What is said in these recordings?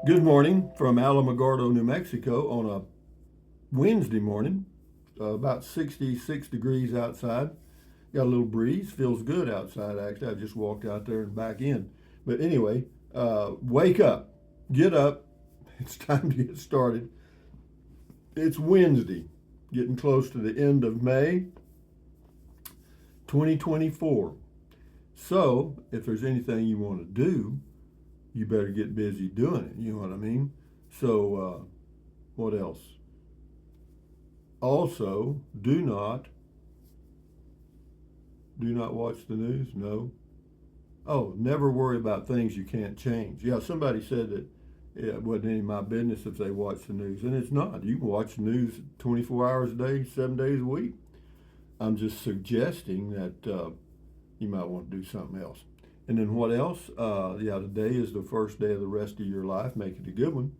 Good morning from Alamogordo, New Mexico on a Wednesday morning. About 66 degrees outside. Got a little breeze. Feels good outside, actually. I just walked out there and back in. But anyway, wake up. Get up. It's time to get started. It's Wednesday, getting close to the end of May 2024. So, if there's anything you want to do, you better get busy doing it. You know what I mean? So, what else? Also, do not watch the news. No. Oh, never worry about things you can't change. Yeah, somebody said that it wasn't any of my business if they watch the news, and it's not. You can watch the news 24 hours a day, 7 days a week. I'm just suggesting that you might want to do something else. And then what else? Yeah, today is the first day of the rest of your life. Make it a good one.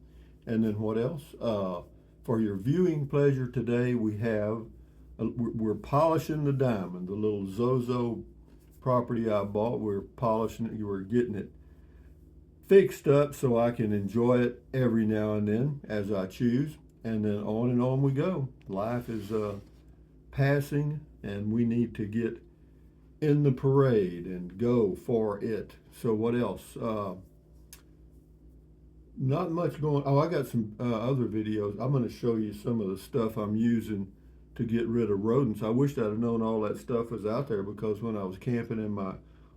And then what else? For your viewing pleasure today, we're polishing the diamond, the little Zozo property I bought. We're polishing it. We're getting it fixed up so I can enjoy it every now and then as I choose. And then on we go. Life is passing, and we need to get in the parade and go for it. So what else? Not much going. Oh, I got some other videos. I'm going to show you some of the stuff I'm using to get rid of rodents. I wish I'd have known all that stuff was out there, because when I was camping in my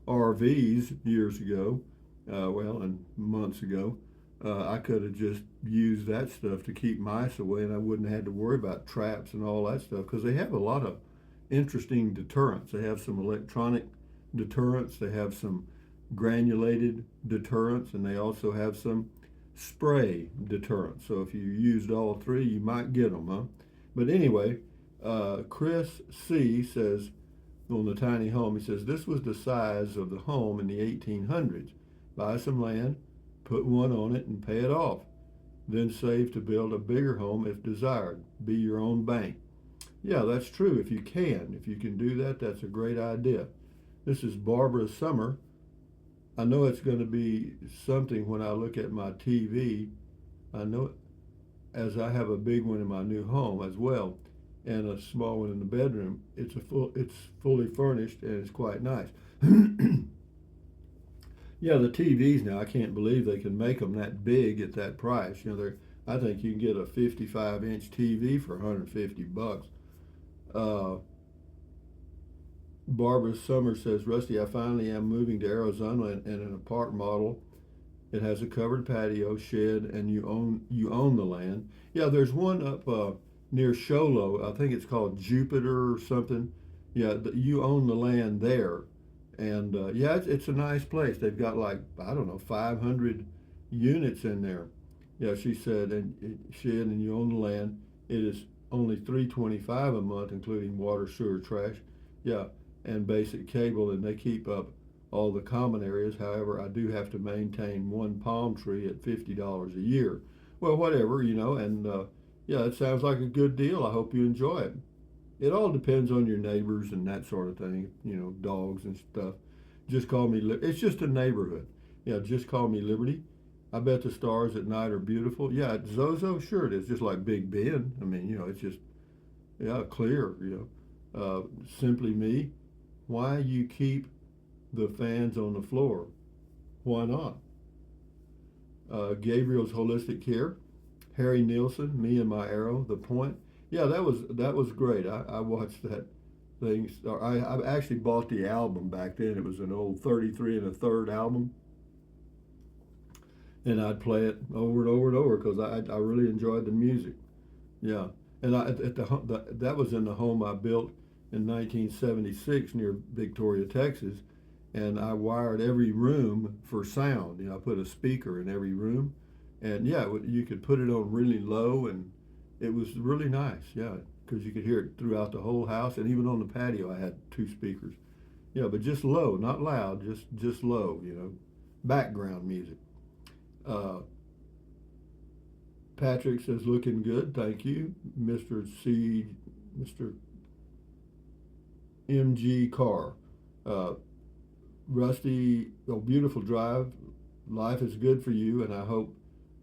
RVs years ago, and months ago, I could have just used that stuff to keep mice away, and I wouldn't have had to worry about traps and all that stuff, because they have a lot of interesting deterrents. They have some electronic deterrents, they have some granulated deterrents, and they also have some spray deterrents. So if you used all three, you might get them, huh? But anyway, Chris C. says on the tiny home, he says, this was the size of the home in the 1800s. Buy some land, put one on it, and pay it off. Then save to build a bigger home if desired. Be your own bank. Yeah, that's true. If you can do that, that's a great idea. This is Barbara Summer. I know it's going to be something when I look at my TV. I know, as I have a big one in my new home as well, and a small one in the bedroom. It's fully furnished, and it's quite nice. Yeah, the TVs now, I can't believe they can make them that big at that price. I think you can get a 55-inch TV for $150. Barbara Summers says, Rusty, I finally am moving to Arizona in an apartment model. It has a covered patio, shed, and you own the land. Yeah, there's one up near Show Low. I think it's called Jupiter or something. Yeah, you own the land there. And yeah, it's a nice place. They've got, like, I don't know, 500 units in there. Yeah, she said, and you own the land. It is only $325 a month, including water, sewer, trash. Yeah, and basic cable, and they keep up all the common areas. However, I do have to maintain one palm tree at $50 a year. Well, whatever, and yeah, it sounds like a good deal. I hope you enjoy it. It all depends on your neighbors and that sort of thing, dogs and stuff. Just call me, it's just a neighborhood. Yeah, just call me Liberty. I bet the stars at night are beautiful. Yeah, at Zozo, sure it is, just like Big Ben. I mean, it's just, yeah, clear, Simply me. Why you keep the fans on the floor? Why not? Gabriel's Holistic Care. Harry Nielsen, Me and My Arrow, The Point. Yeah, that was great. I watched that thing. I actually bought the album back then. It was an old 33 and a third album, and I'd play it over and over and over because I really enjoyed the music. Yeah, and that was in the home I built in 1976 near Victoria, Texas, and I wired every room for sound. I put a speaker in every room, and yeah, you could put it on really low, and it was really nice. Yeah, because you could hear it throughout the whole house, and even on the patio, I had two speakers. Yeah, but just low, not loud, just low. Background music. Uh, Patrick says, looking good, thank you, Mr. MG Carr. Uh, Rusty, beautiful drive. Life is good for you, and I hope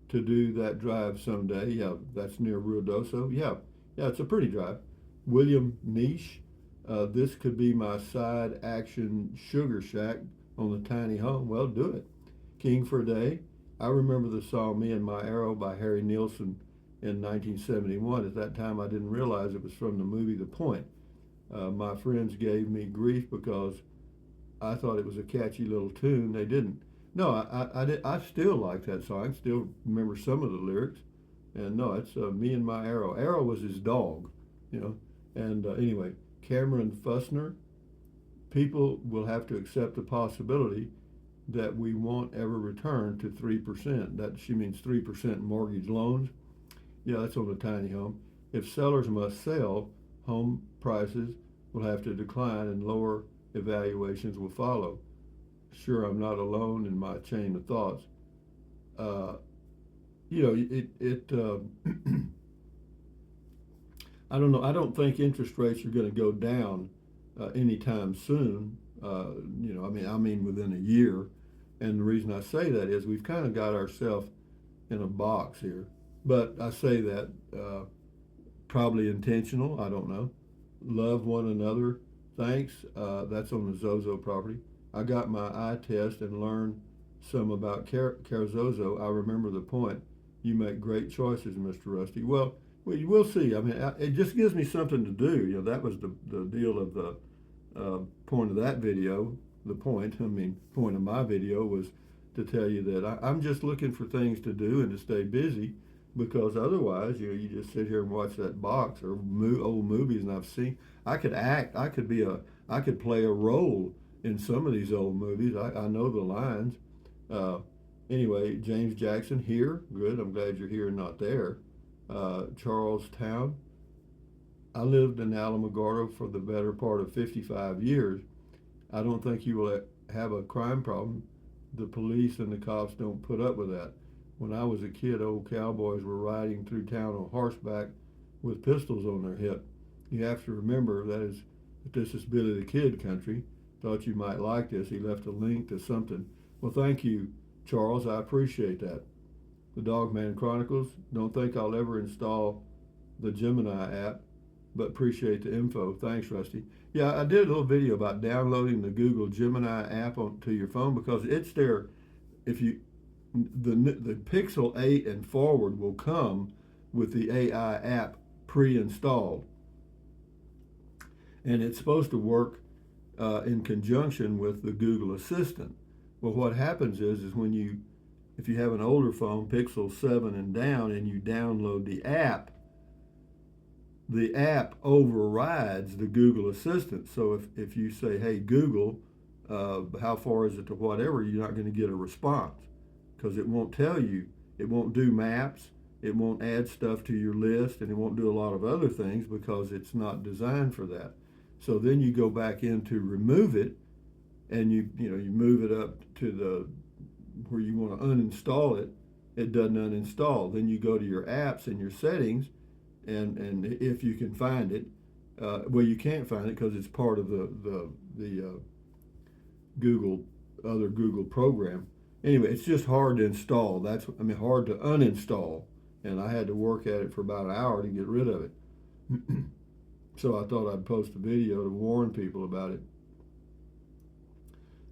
to do that drive someday. Yeah, that's near Ruidoso. Yeah, yeah, it's a pretty drive. William Niche, this could be my side action sugar shack on the tiny home. Well, do it. King for a Day. I remember the song Me and My Arrow by Harry Nilsson in 1971. At that time, I didn't realize it was from the movie The Point. My friends gave me grief because I thought it was a catchy little tune. They didn't. No, I still like that song. I still remember some of the lyrics. And no, it's Me and My Arrow. Arrow was his dog, you know. And anyway, Cameron Fussner, people will have to accept the possibility that we won't ever return to 3%. That she means 3% mortgage loans. Yeah, that's on a tiny home. If sellers must sell, home prices will have to decline and lower evaluations will follow. Sure, I'm not alone in my chain of thoughts. Uh, I don't know. I don't think interest rates are going to go down anytime soon. I mean within a year. And the reason I say that is we've kind of got ourselves in a box here. But I say that probably intentional. I don't know. Love one another. Thanks. That's on the Zozo property. I got my eye test and learned some about Carzozo. I remember the point. You make great choices, Mr. Rusty. Well, we'll see. I mean, it just gives me something to do. That was the deal of the point of that video. The point of my video was to tell you that I'm just looking for things to do and to stay busy, because otherwise, you just sit here and watch that box or old movies. And I've seen, I could act, I could play a role in some of these old movies. I know the lines. Anyway, James Jackson here. Good. I'm glad you're here and not there. Charlestown. I lived in Alamogordo for the better part of 55 years. I don't think you will have a crime problem. The police and the cops don't put up with that. When I was a kid, old cowboys were riding through town on horseback with pistols on their hip. You have to remember that this is Billy the Kid country. Thought you might like this. He left a link to something. Well, thank you, Charles. I appreciate that. The Dogman Chronicles. Don't think I'll ever install the Gemini app, but appreciate the info. Thanks, Rusty. Yeah, I did a little video about downloading the Google Gemini app onto your phone, because it's there. If you the Pixel 8 and forward will come with the AI app pre-installed, and it's supposed to work in conjunction with the Google Assistant. Well, what happens is if you have an older phone, Pixel 7 and down, and you download the app overrides the Google Assistant. So if you say, hey, Google, how far is it to whatever, you're not going to get a response, because it won't tell you. It won't do maps. It won't add stuff to your list, and it won't do a lot of other things because it's not designed for that. So then you go back in to remove it, and you move it up to where you want to uninstall it. It doesn't uninstall. Then you go to your apps and your settings, and if you can find it, well, you can't find it because it's part of the Google program. Anyway, it's just hard to install. Hard to uninstall, and I had to work at it for about an hour to get rid of it. So I thought I'd post a video to warn people about it.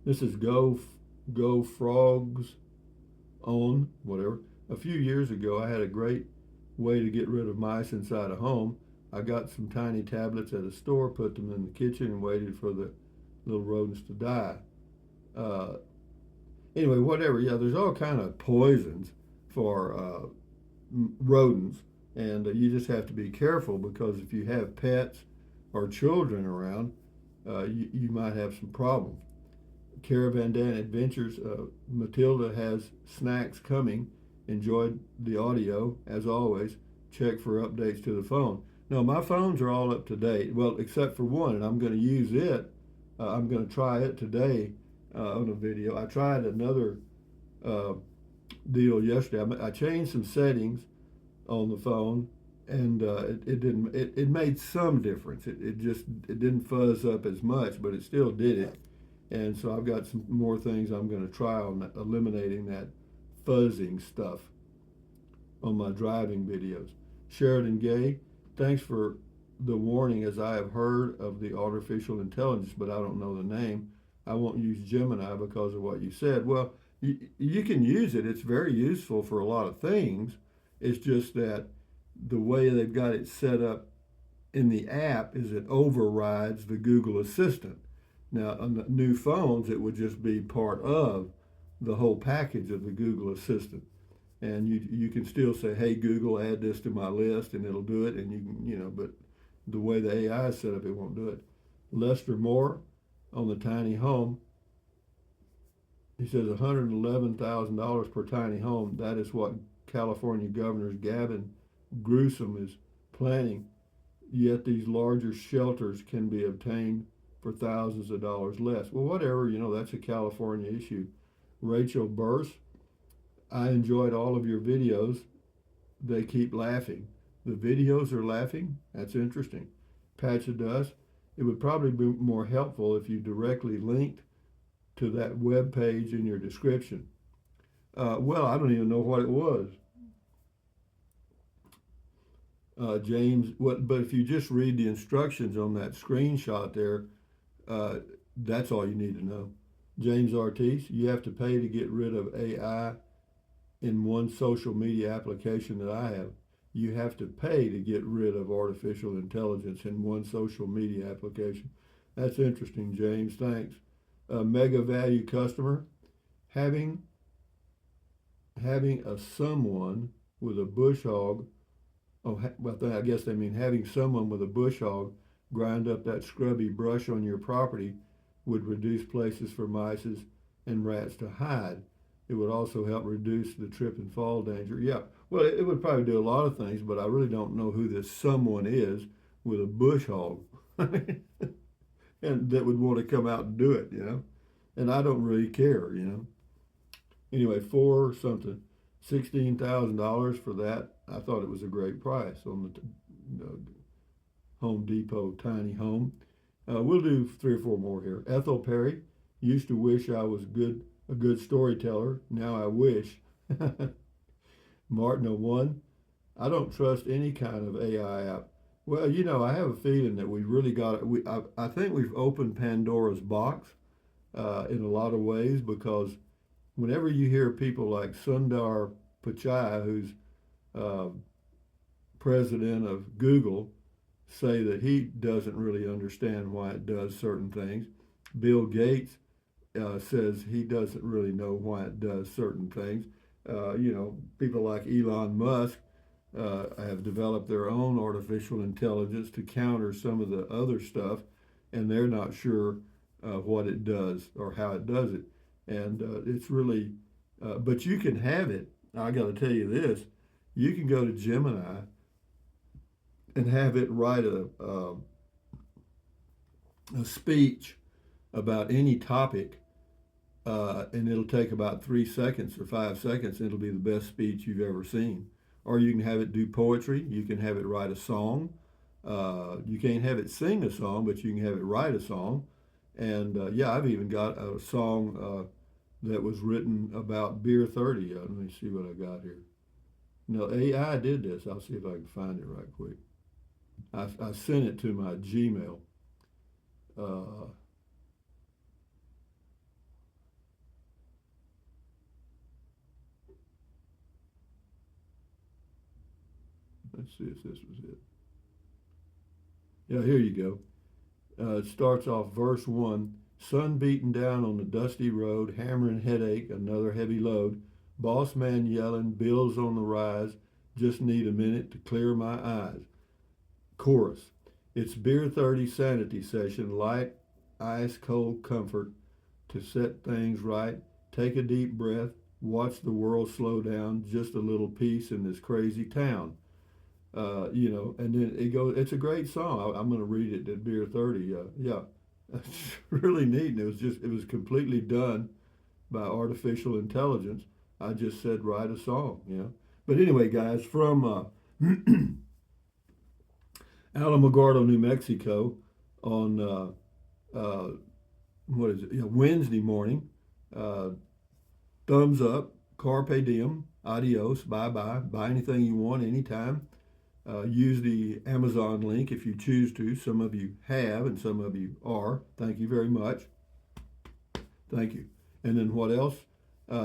This is Go Frogs on whatever. A few years ago, I had a great way to get rid of mice inside a home. I got some tiny tablets at a store, put them in the kitchen, and waited for the little rodents to die. Anyway, whatever. Yeah, there's all kind of poisons for rodents, and you just have to be careful, because if you have pets or children around, you might have some problems. Caravan Dan Adventures. Matilda has snacks coming. Enjoyed the audio as always. Check for updates to the phone. No, my phones are all up to date. Well, except for one, and I'm going to use it. I'm going to try it today on a video. I tried another deal yesterday. I changed some settings on the phone, and it didn't. It made some difference. It didn't fuzz up as much, but it still did it. And so I've got some more things I'm going to try on eliminating that fuzzing stuff. on my driving videos. Sheridan Gay, thanks for the warning, as I have heard of the artificial intelligence, but I don't know the name. I won't use Gemini because of what you said. Well, you can use it. It's very useful for a lot of things. It's just that the way they've got it set up in the app is it overrides the Google Assistant. Now, on the new phones, it would just be part of the whole package of the Google Assistant. And you can still say, hey, Google, add this to my list, and it'll do it. And you can, but the way the AI is set up, it won't do it. Lester Moore on the tiny home, he says $111,000 per tiny home. That is what California Governor Gavin Newsom is planning. Yet these larger shelters can be obtained for thousands of dollars less. Well, whatever, that's a California issue. Rachel Burse, I enjoyed all of your videos. They keep laughing. The videos are laughing? That's interesting. Patch of Dust, it would probably be more helpful if you directly linked to that web page in your description. Well, I don't even know what it was. James, but if you just read the instructions on that screenshot there, that's all you need to know. James Ortiz, you have to pay to get rid of AI in one social media application that I have. You have to pay to get rid of artificial intelligence in one social media application. That's interesting, James. Thanks. Mega value customer, having a someone with a bush hog. Oh, well, I guess they mean having someone with a bush hog grind up that scrubby brush on your property would reduce places for mice and rats to hide. It would also help reduce the trip and fall danger. Yeah, well, it would probably do a lot of things, but I really don't know who this someone is with a bush hog and that would want to come out and do it, And I don't really care, Anyway, $16,000 for that. I thought it was a great price on the Home Depot tiny home. We'll do 3 or 4 more here. Ethel Perry, used to wish I was a good storyteller. Now I wish. Martin 01, I don't trust any kind of AI app. Well, I have a feeling that we really I think we've opened Pandora's box in a lot of ways, because whenever you hear people like Sundar Pichai, who's president of Google, say that he doesn't really understand why it does certain things. Bill Gates says he doesn't really know why it does certain things. People like Elon Musk have developed their own artificial intelligence to counter some of the other stuff, and they're not sure what it does or how it does it. And it's really, but you can have it. I got to tell you this, you can go to Gemini and have it write a speech about any topic, and it'll take about 3 seconds or 5 seconds, and it'll be the best speech you've ever seen. Or you can have it do poetry. You can have it write a song. You can't have it sing a song, but you can have it write a song. And I've even got a song that was written about Beer 30. Let me see what I got here. No, AI did this. I'll see if I can find it right quick. I sent it to my Gmail. Let's see if this was it. Yeah, here you go. It starts off verse 1. Sun beating down on the dusty road, hammering headache, another heavy load. Boss man yelling, bills on the rise, just need a minute to clear my eyes. Chorus. It's Beer 30 sanity session, light, ice cold comfort to set things right. Take a deep breath, watch the world slow down, just a little peace in this crazy town. And then it goes, it's a great song. I'm going to read it at Beer 30. It's really neat. And it was completely done by artificial intelligence. I just said, write a song, But anyway, guys, from Alamogordo, New Mexico, on Wednesday morning. Thumbs up, carpe diem, Adios. Bye-bye. Buy anything you want anytime. Use the Amazon link if you choose to. Some of you have and some of you are. Thank you very much. Thank you. And then what else?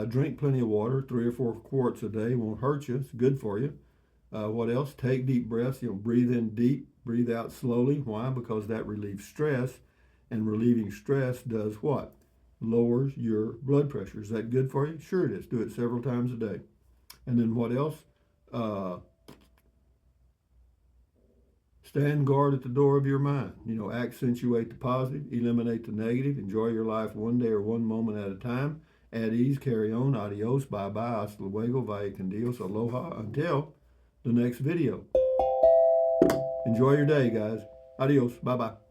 Drink plenty of water. 3 or 4 quarts a day won't hurt you. It's good for you. What else? Take deep breaths. Breathe in deep, breathe out slowly. Why? Because that relieves stress, and relieving stress does what? Lowers your blood pressure. Is that good for you? Sure it is. Do it several times a day. And then what else? Stand guard at the door of your mind. Accentuate the positive, eliminate the negative, enjoy your life one day or one moment at a time. At ease, carry on. Adios, bye-bye, hasta luego, vaya con Dios, aloha, until the next video. Enjoy your day, guys. Adios, bye-bye.